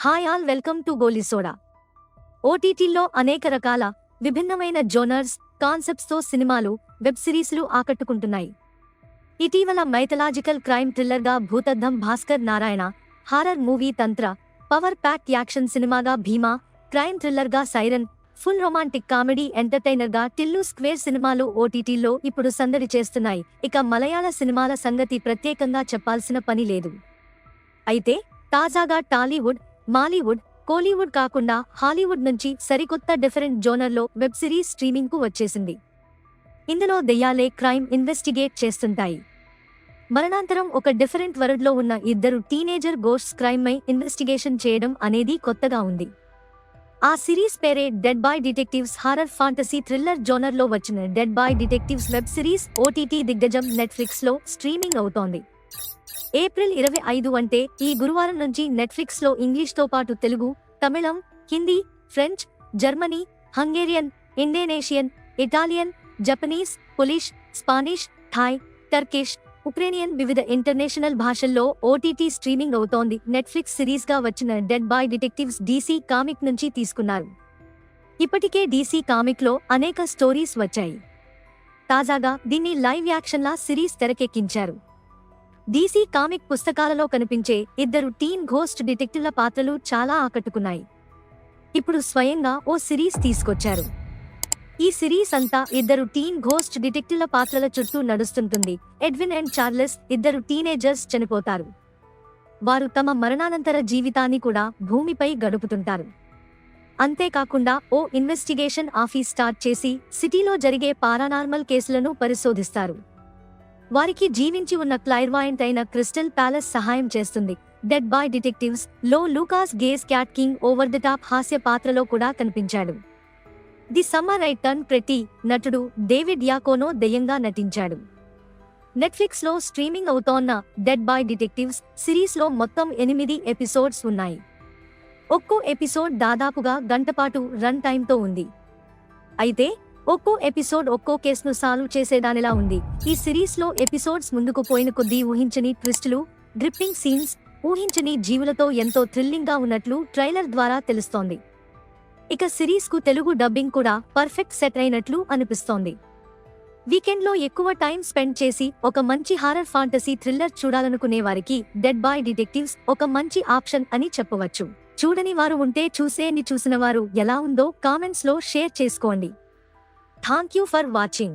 Hi all, welcome to Golisoda. ఓటీటీలో అనేక రకాల విభిన్నమైన జోనర్స్, కాన్సెప్ట్స్తో సినిమాలు, వెబ్ సిరీస్లు ఆకట్టుకుంటున్నాయి. ఇటీవల మైథలాజికల్ క్రైమ్ థ్రిల్లర్గా Bhoothaddam Bhaskar Narayana, horror movie Tantra, power pack action సినిమాగా భీమా, క్రైమ్ థ్రిల్లర్గా సైరన్, ఫుల్ రొమాంటిక్ కామెడీ ఎంటర్టైనర్గా టిల్లు స్క్వేర్ సినిమాలు ఓటీటీలో ఇప్పుడు సందడి చేస్తున్నాయి. ఇక మలయాళ సినిమాల సంగతి ప్రత్యేకంగా చెప్పాల్సిన పని లేదు. అయితే తాజాగా టాలీవుడ్, మాలీవుడ్, కోలీవుడ్ కాకుండా హాలీవుడ్ నుంచి సరికొత్త డిఫరెంట్ జోనర్లో వెబ్ సిరీస్ స్ట్రీమింగ్కు వచ్చేసింది. ఇందులో దెయ్యాలే క్రైమ్ ఇన్వెస్టిగేట్ చేస్తుంటాయి. మరణాంతరం ఒక డిఫరెంట్ వరల్డ్లో ఉన్న ఇద్దరు టీనేజర్ గోస్ట్స్ క్రైమ్మై ఇన్వెస్టిగేషన్ చేయడం అనేది కొత్తగా ఉంది. ఆ సిరీస్ పేరే dead boy detectives. Horror fantasy thriller జోనర్లో వచ్చిన dead boy detectives web series OTT దిగ్గజం నెట్ఫ్లిక్స్లో స్ట్రీమింగ్ అవుతోంది. ఏప్రిల్ 25 అంటే ఈ గురువారం నుంచి నెట్ఫ్లిక్స్లో ఇంగ్లీష్తో పాటు తెలుగు, తమిళం, Hindi, French, Germany, Hungarian, Indonesian, Italian, Japanese, Polish, Spanish, Thai, Turkish, Ukrainian వివిధ ఇంటర్నేషనల్ భాషల్లో ఓటీటీ స్ట్రీమింగ్ అవుతోంది. నెట్ఫ్లిక్స్ సిరీస్గా వచ్చిన dead boy detectives DC comic నుంచి తీసుకున్నారు. ఇప్పటికే డీసీ కామిక్లో అనేక స్టోరీస్ వచ్చాయి. తాజాగా దీన్ని లైవ్ యాక్షన్లా సిరీస్ తెరకెక్కించారు. డీసీ కామిక్ పుస్తకాలలో కనిపించే ఇద్దరు టీన్ ఘోస్ట్ డిటెక్టివ్ల పాత్రలు చాలా ఆకట్టుకున్నాయి. ఇప్పుడు స్వయంగా ఓ సిరీస్ తీసుకొచ్చారు. ఈ సిరీస్ అంతా ఇద్దరు టీన్ ఘోస్ట్ డిటెక్టివ్ల పాత్రల చుట్టూ నడుస్తుంటుంది. ఎడ్విన్ అండ్ చార్లెస్ ఇద్దరు టీనేజర్స్ చనిపోతారు. వారు తమ మరణానంతర జీవితాన్ని కూడా భూమిపై గడుపుతుంటారు. అంతేకాకుండా ఓ ఇన్వెస్టిగేషన్ ఆఫీస్ స్టార్ట్ చేసి సిటీలో జరిగే పారానార్మల్ కేసులను పరిశోధిస్తారు. వారికి జీవించి ఉన్న క్లైర్వాయింట్ అయిన క్రిస్టల్ ప్యాలెస్ సహాయం చేస్తుంది. డెడ్ బాయ్ డిటెక్టివ్స్ లో Lukas Gage Cat King over the top హాస్య పాత్రలో కూడా కనిపించాడు. The summer I turn pretty నటుడు డేవిడ్ యాకోనో దెయ్యంగా నటించాడు. నెట్ఫ్లిక్స్లో స్ట్రీమింగ్ అవుతోన్న డెడ్ బాయ్ డిటెక్టివ్స్ సిరీస్లో మొత్తం 8 ఎపిసోడ్స్ ఉన్నాయి. ఒక్కో ఎపిసోడ్ దాదాపుగా గంటపాటు రన్ టైంతో ఉంది. అయితే ఒక్కో ఎపిసోడ్ ఒక్కో కేసును సాల్వ్ చేసేదానిలా ఉంది. ఈ సిరీస్లో ఎపిసోడ్స్ ముందుకు పోయిన కొద్దీ ఊహించని ట్విస్టులు, గ్రిప్పింగ్ సీన్స్, ఊహించని జీవులతో ఎంతో థ్రిల్లింగ్గా ఉన్నట్లు ట్రైలర్ ద్వారా తెలుస్తోంది. ఇక సిరీస్కు తెలుగు డబ్బింగ్ కూడా పర్ఫెక్ట్ సెట్ అయినట్లు అనిపిస్తోంది. వీకెండ్లో ఎక్కువ టైం స్పెండ్ చేసి ఒక మంచి హారర్ ఫాంటసీ థ్రిల్లర్ చూడాలనుకునే వారికి డెడ్ బాయ్ డిటెక్టివ్స్ ఒక మంచి ఆప్షన్ అని చెప్పవచ్చు. చూడని వారు ఉంటే చూసిన వారు ఎలా ఉందో కామెంట్స్లో షేర్ చేసుకోండి. Thank you for watching.